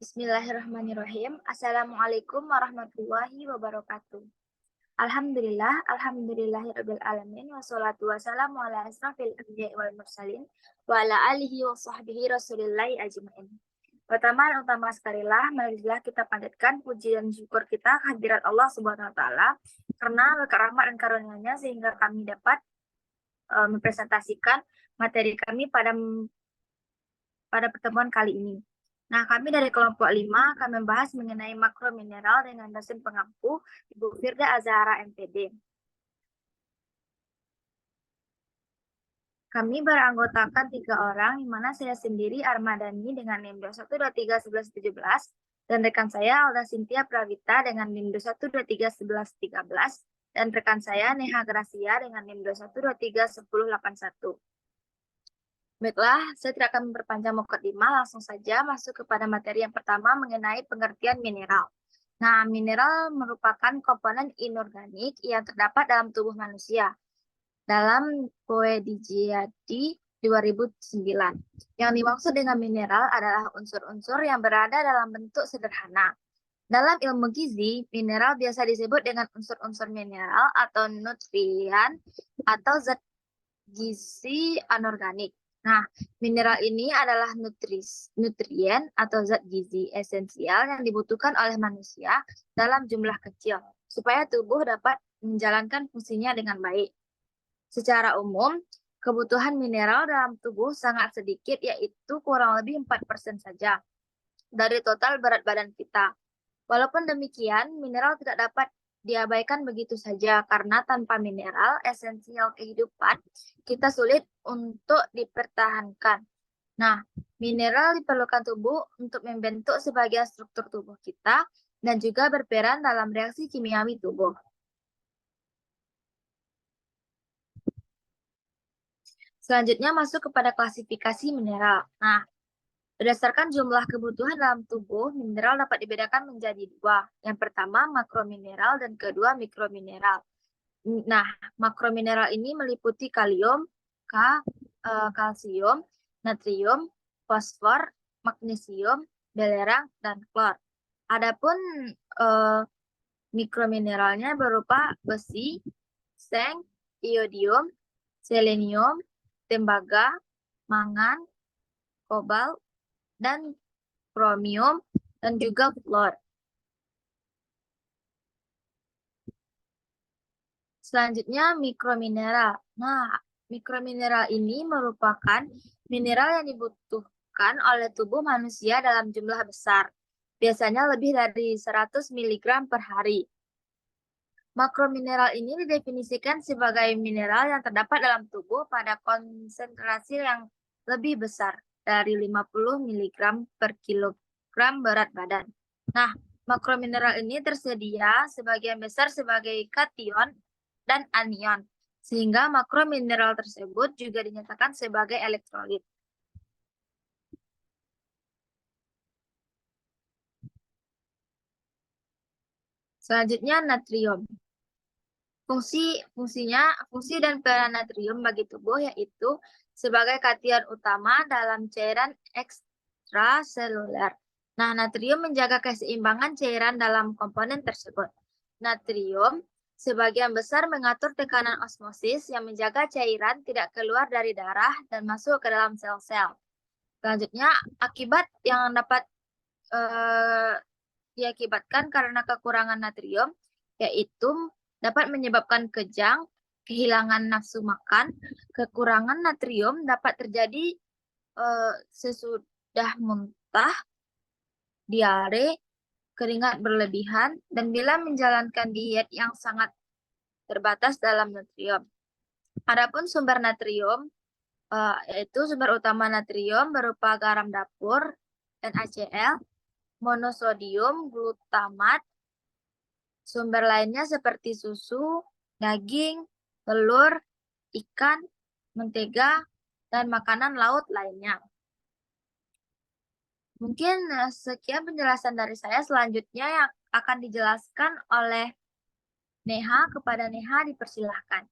Bismillahirrahmanirrahim. Assalamualaikum warahmatullahi wabarakatuh. Alhamdulillahirabbil alamin wassalatu wassalamu ala asrofil anbiya'i wal mursalin wa ala alihi wa sahbihi rasulillahi ajmain. Pertama sekali marilah kita panjatkan puji dan syukur kita kehadirat Allah Subhanahu wa taala karena berkat rahmat dan karunia-Nya sehingga kami dapat mempresentasikan materi kami pada pertemuan kali ini. Nah, kami dari kelompok 5 akan membahas mengenai makromineral dengan dosen pengampu Ibu Firda Azahara MPD. Kami beranggotakan 3 orang, di mana saya sendiri Armadani dengan NIM 21231117 dan rekan saya Alda Sintia Pravita dengan NIM 21231113 dan rekan saya Neha Gracia dengan NIM 21231081. Baiklah, saya tidak akan memperpanjang mukadimah, langsung saja masuk kepada materi yang pertama mengenai pengertian mineral. Nah, mineral merupakan komponen inorganik yang terdapat dalam tubuh manusia. Dalam Koedijiadi 2009, yang dimaksud dengan mineral adalah unsur-unsur yang berada dalam bentuk sederhana. Dalam ilmu gizi, mineral biasa disebut dengan unsur-unsur mineral atau nutrien atau zat gizi anorganik. Nah, mineral ini adalah nutrien atau zat gizi esensial yang dibutuhkan oleh manusia dalam jumlah kecil, supaya tubuh dapat menjalankan fungsinya dengan baik. Secara umum, kebutuhan mineral dalam tubuh sangat sedikit, yaitu kurang lebih 4% saja dari total berat badan kita. Walaupun demikian, mineral tidak dapat diabaikan begitu saja karena tanpa mineral esensial kehidupan kita sulit untuk dipertahankan. Nah, mineral diperlukan tubuh untuk membentuk sebagian struktur tubuh kita dan juga berperan dalam reaksi kimiawi tubuh. Selanjutnya masuk kepada klasifikasi mineral. Nah, berdasarkan jumlah kebutuhan dalam tubuh, mineral dapat dibedakan menjadi 2. Yang pertama makromineral dan kedua mikromineral. Nah, makromineral ini meliputi kalium, kalsium, natrium, fosfor, magnesium, belerang, dan klor. Adapun mikromineralnya berupa besi, seng, iodium, selenium, tembaga, mangan, kobalt, dan kromium, dan juga fluor. Selanjutnya mikromineral. Nah, mikromineral ini merupakan mineral yang dibutuhkan oleh tubuh manusia dalam jumlah besar. Biasanya lebih dari 100 mg per hari. Makromineral ini didefinisikan sebagai mineral yang terdapat dalam tubuh pada konsentrasi yang lebih besar dari 50 mg per kilogram berat badan. Nah, makromineral ini tersedia sebagian besar sebagai kation dan anion, sehingga makromineral tersebut juga dinyatakan sebagai elektrolit. Selanjutnya natrium. Fungsi dan peran natrium bagi tubuh yaitu sebagai kation utama dalam cairan ekstraseluler. Nah, natrium menjaga keseimbangan cairan dalam komponen tersebut. Natrium sebagian besar mengatur tekanan osmosis yang menjaga cairan tidak keluar dari darah dan masuk ke dalam sel-sel. Selanjutnya, akibat yang dapat diakibatkan karena kekurangan natrium yaitu dapat menyebabkan kejang, kehilangan nafsu makan. Kekurangan natrium dapat terjadi sesudah muntah, diare, keringat berlebihan, dan bila menjalankan diet yang sangat terbatas dalam natrium. Adapun sumber natrium, yaitu sumber utama natrium berupa garam dapur, NaCl, monosodium glutamat. Sumber lainnya seperti susu, daging, telur, ikan, mentega, dan makanan laut lainnya. Mungkin sekian penjelasan dari saya. Selanjutnya yang akan dijelaskan oleh Neha. Kepada Neha dipersilahkan.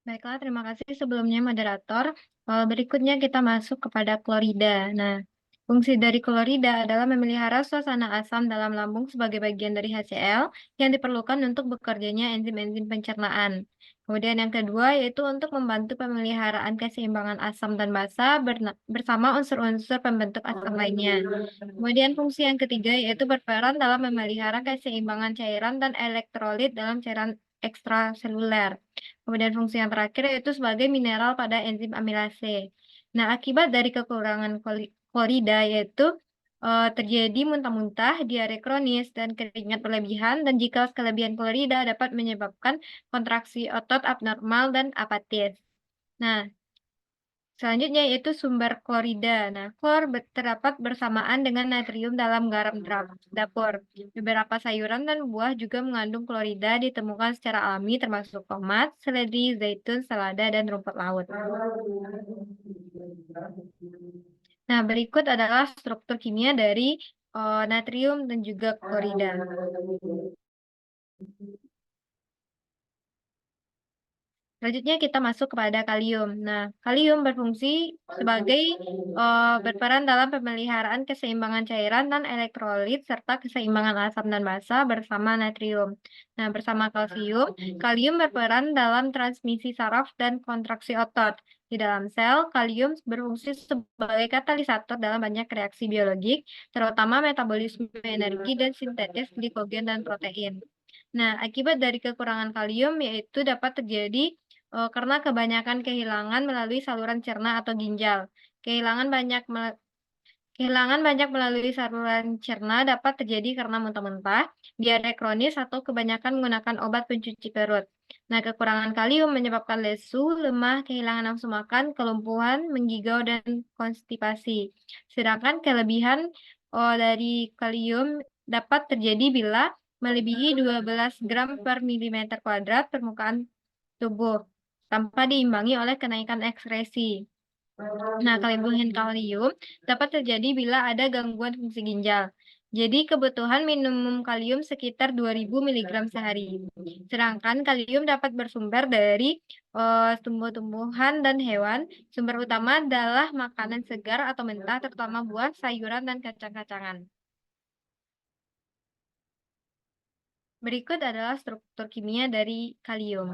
Baiklah, terima kasih sebelumnya moderator. Berikutnya kita masuk kepada klorida. Nah, Fungsi dari klorida adalah memelihara suasana asam dalam lambung sebagai bagian dari HCl yang diperlukan untuk bekerjanya enzim-enzim pencernaan. Kemudian yang kedua yaitu untuk membantu pemeliharaan keseimbangan asam dan basa bersama unsur-unsur pembentuk asam lainnya. Kemudian fungsi yang ketiga yaitu berperan dalam memelihara keseimbangan cairan dan elektrolit dalam cairan ekstraseluler. Kemudian fungsi yang terakhir yaitu sebagai mineral pada enzim amilase. Nah, akibat dari kekurangan klorida yaitu terjadi muntah-muntah, diare kronis, dan keringat berlebihan, dan jika kelebihan klorida dapat menyebabkan kontraksi otot abnormal dan apatis. Nah, selanjutnya yaitu sumber klorida. Nah, klor terdapat bersamaan dengan natrium dalam garam dapur. Beberapa sayuran dan buah juga mengandung klorida ditemukan secara alami termasuk tomat, seledri, zaitun, selada, dan rumput laut. Nah, berikut adalah struktur kimia dari natrium dan juga klorida. Selanjutnya kita masuk kepada kalium. Nah, kalium berfungsi sebagai berperan dalam pemeliharaan keseimbangan cairan dan elektrolit serta keseimbangan asam dan basa bersama natrium. Nah, bersama kalsium, kalium berperan dalam transmisi saraf dan kontraksi otot. Di dalam sel, kalium berfungsi sebagai katalisator dalam banyak reaksi biologik, terutama metabolisme energi dan sintetis glikogen dan protein. Nah, akibat dari kekurangan kalium yaitu dapat terjadi karena kebanyakan kehilangan melalui saluran cerna atau ginjal. Kehilangan banyak melalui saluran cerna dapat terjadi karena muntah-muntah, diare kronis, atau kebanyakan menggunakan obat pencuci perut. Nah, kekurangan kalium menyebabkan lesu, lemah, kehilangan nafsu makan, kelumpuhan, menggigau, dan konstipasi. Sedangkan kelebihan dari kalium dapat terjadi bila melebihi 12 gram per milimeter kuadrat permukaan tubuh tanpa diimbangi oleh kenaikan ekskresi. Nah, kelebihan kalium dapat terjadi bila ada gangguan fungsi ginjal. Jadi, kebutuhan minimum kalium sekitar 2000 mg sehari. Sedangkan kalium dapat bersumber dari tumbuh-tumbuhan dan hewan. Sumber utama adalah makanan segar atau mentah, terutama buah, sayuran, dan kacang-kacangan. Berikut adalah struktur kimia dari kalium.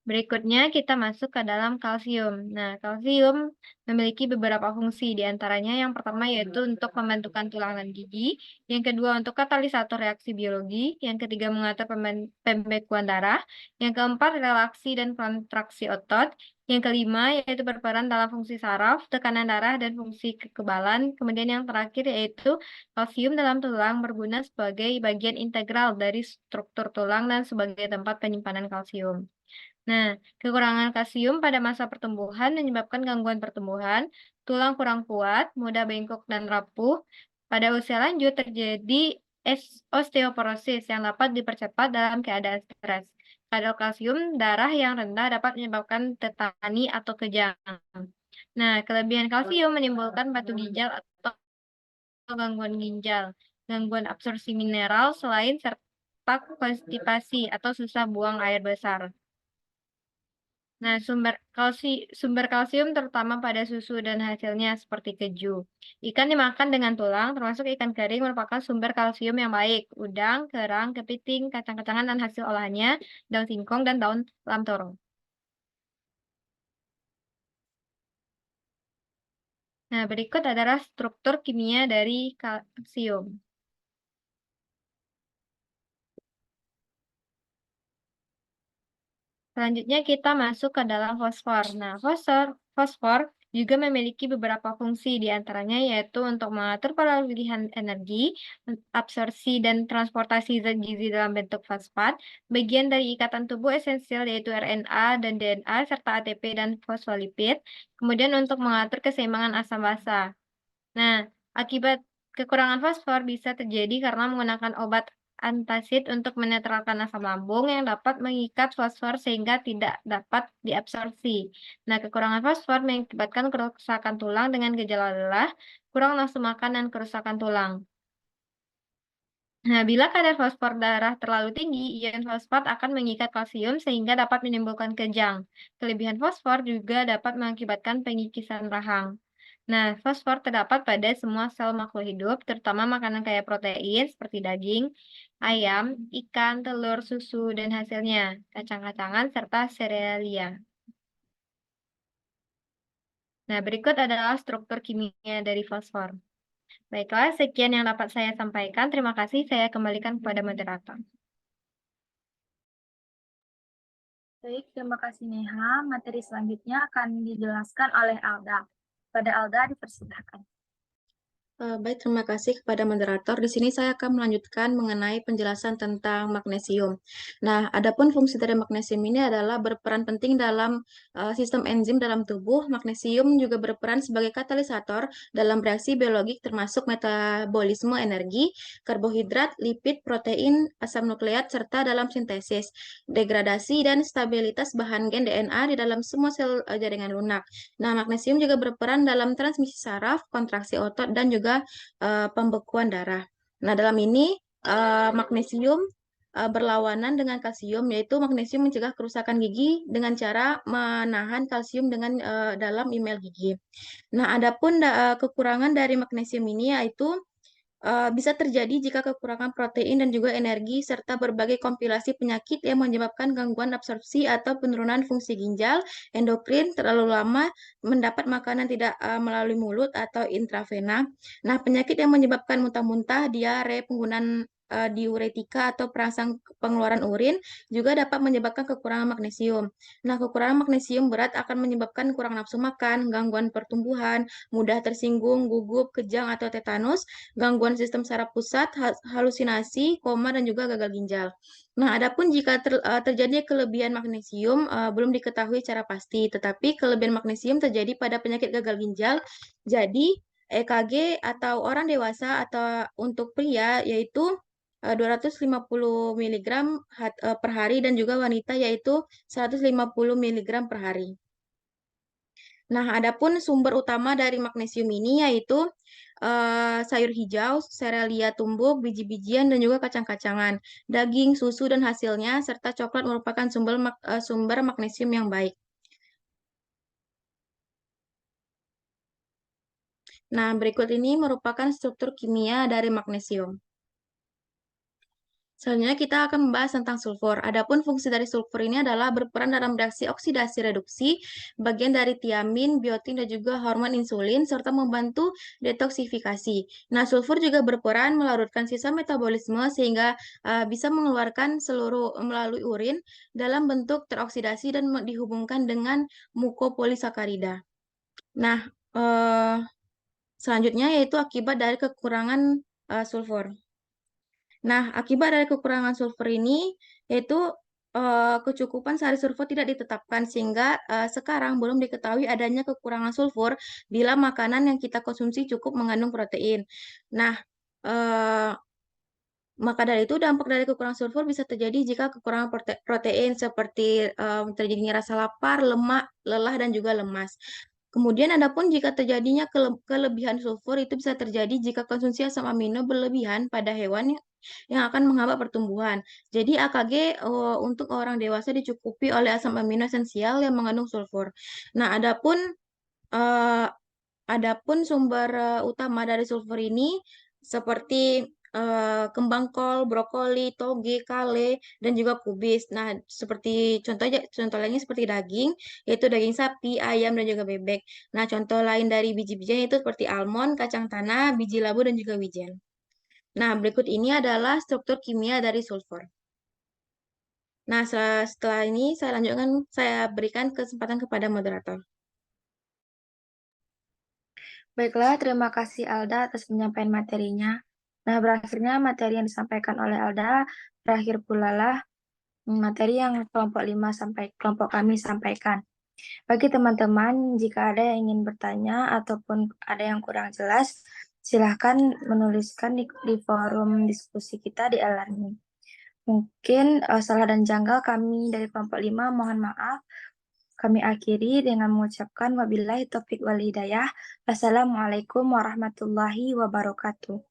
Berikutnya kita masuk ke dalam kalsium. Nah, kalsium memiliki beberapa fungsi, di antaranya yang pertama yaitu untuk pembentukan tulang dan gigi, yang kedua untuk katalisator reaksi biologi, yang ketiga mengatur pembekuan darah, yang keempat relaksi dan kontraksi otot, yang kelima yaitu berperan dalam fungsi saraf, tekanan darah, dan fungsi kekebalan, kemudian yang terakhir yaitu kalsium dalam tulang berguna sebagai bagian integral dari struktur tulang dan sebagai tempat penyimpanan kalsium. Nah, kekurangan kalsium pada masa pertumbuhan menyebabkan gangguan pertumbuhan, tulang kurang kuat, mudah bengkok dan rapuh. Pada usia lanjut terjadi osteoporosis yang dapat dipercepat dalam keadaan stres. Kadar kalsium darah yang rendah dapat menyebabkan tetani atau kejang. Nah, kelebihan kalsium menimbulkan batu ginjal atau gangguan ginjal, gangguan absorpsi mineral selain serta konstipasi atau susah buang air besar. Nah, sumber kalsium terutama pada susu dan hasilnya seperti keju. Ikan dimakan dengan tulang, termasuk ikan kering merupakan sumber kalsium yang baik. Udang, kerang, kepiting, kacang-kacangan dan hasil olahannya, daun singkong dan daun lamtoro. Nah, berikut adalah struktur kimia dari kalsium. Selanjutnya kita masuk ke dalam fosfor. Nah, fosfor juga memiliki beberapa fungsi, di antaranya yaitu untuk mengatur peralihan energi, absorpsi dan transportasi zat gizi dalam bentuk fosfat, bagian dari ikatan tubuh esensial yaitu RNA dan DNA, serta ATP dan fosfolipid, kemudian untuk mengatur keseimbangan asam basa. Nah, akibat kekurangan fosfor bisa terjadi karena menggunakan obat antasid untuk menetralkan asam lambung yang dapat mengikat fosfor sehingga tidak dapat diabsorpsi. Nah, kekurangan fosfor mengakibatkan kerusakan tulang dengan gejala lelah, kurang nafsu makan, dan kerusakan tulang. Nah, bila kadar fosfor darah terlalu tinggi, ion fosfat akan mengikat kalsium sehingga dapat menimbulkan kejang. Kelebihan fosfor juga dapat mengakibatkan pengikisan rahang. Nah, fosfor terdapat pada semua sel makhluk hidup, terutama makanan kaya protein seperti daging, ayam, ikan, telur, susu, dan hasilnya, kacang-kacangan, serta serealia. Nah, berikut adalah struktur kimia dari fosfor. Baiklah, sekian yang dapat saya sampaikan. Terima kasih. Saya kembalikan kepada moderator. Baik, terima kasih Neha. Materi selanjutnya akan dijelaskan oleh Alda. Pada Alda dipersilahkan. Baik, terima kasih kepada moderator. Di sini saya akan melanjutkan mengenai penjelasan tentang magnesium. Nah, adapun fungsi dari magnesium ini adalah berperan penting dalam sistem enzim dalam tubuh. Magnesium juga berperan sebagai katalisator dalam reaksi biologik termasuk metabolisme energi, karbohidrat, lipid, protein, asam nukleat, serta dalam sintesis, degradasi, dan stabilitas bahan gen DNA di dalam semua sel jaringan lunak. Nah, magnesium juga berperan dalam transmisi saraf, kontraksi otot, dan juga pembekuan darah. Nah, dalam ini magnesium berlawanan dengan kalsium, yaitu magnesium mencegah kerusakan gigi dengan cara menahan kalsium dengan dalam email gigi. Nah, adapun kekurangan dari magnesium ini yaitu bisa terjadi jika kekurangan protein dan juga energi, serta berbagai kompilasi penyakit yang menyebabkan gangguan absorpsi atau penurunan fungsi ginjal, endokrin, terlalu lama mendapat makanan tidak melalui mulut atau intravena. Nah, penyakit yang menyebabkan muntah-muntah, diare, penggunaan diuretika atau perangsang pengeluaran urin juga dapat menyebabkan kekurangan magnesium. Nah, kekurangan magnesium berat akan menyebabkan kurang nafsu makan, gangguan pertumbuhan, mudah tersinggung, gugup, kejang atau tetanus, gangguan sistem saraf pusat, halusinasi, koma, dan juga gagal ginjal. Nah, adapun jika terjadi kelebihan magnesium belum diketahui secara pasti, tetapi kelebihan magnesium terjadi pada penyakit gagal ginjal. Jadi, EKG atau orang dewasa atau untuk pria yaitu 250 mg per hari dan juga wanita yaitu 150 mg per hari. Nah, adapun sumber utama dari magnesium ini yaitu sayur hijau, serealia tumbuh, biji-bijian, dan juga kacang-kacangan, daging, susu, dan hasilnya, serta coklat merupakan sumber magnesium yang baik. Nah, berikut ini merupakan struktur kimia dari magnesium. Selanjutnya kita akan membahas tentang sulfur. Adapun fungsi dari sulfur ini adalah berperan dalam reaksi oksidasi reduksi, bagian dari tiamin, biotin, dan juga hormon insulin, serta membantu detoksifikasi. Nah, sulfur juga berperan melarutkan sisa metabolisme sehingga bisa mengeluarkan seluruh melalui urin dalam bentuk teroksidasi dan dihubungkan dengan mukopolisakarida. Nah, selanjutnya yaitu akibat dari kekurangan sulfur. Nah, akibat dari kekurangan sulfur ini yaitu kecukupan sehari sulfur tidak ditetapkan sehingga sekarang belum diketahui adanya kekurangan sulfur bila makanan yang kita konsumsi cukup mengandung protein. Nah, maka dari itu dampak dari kekurangan sulfur bisa terjadi jika kekurangan protein seperti terjadinya rasa lapar, lemak, lelah, dan juga lemas. Kemudian adapun jika terjadinya kelebihan sulfur itu bisa terjadi jika konsumsi asam amino berlebihan pada hewan yang akan menghambat pertumbuhan. Jadi AKG untuk orang dewasa dicukupi oleh asam amino esensial yang mengandung sulfur. Nah, uh, adapun sumber utama dari sulfur ini seperti kembang kol, brokoli, toge, kale, dan juga kubis. Nah, seperti contoh lainnya seperti daging, yaitu daging sapi, ayam, dan juga bebek. Nah, contoh lain dari biji-bijian itu seperti almond, kacang tanah, biji labu, dan juga wijen. Nah, berikut ini adalah struktur kimia dari sulfur. Nah, setelah ini saya berikan kesempatan kepada moderator. Baiklah, terima kasih Alda atas penyampaian materinya. Nah, berakhirnya materi yang disampaikan oleh Alda, berakhir pula lah materi yang kelompok 5 sampai kelompok kami sampaikan. Bagi teman-teman, jika ada yang ingin bertanya ataupun ada yang kurang jelas, silahkan menuliskan di forum diskusi kita di e-learning. Mungkin salah dan janggal kami dari kelompok 5 mohon maaf. Kami akhiri dengan mengucapkan wabillahi taufiq wal hidayah. Assalamualaikum warahmatullahi wabarakatuh.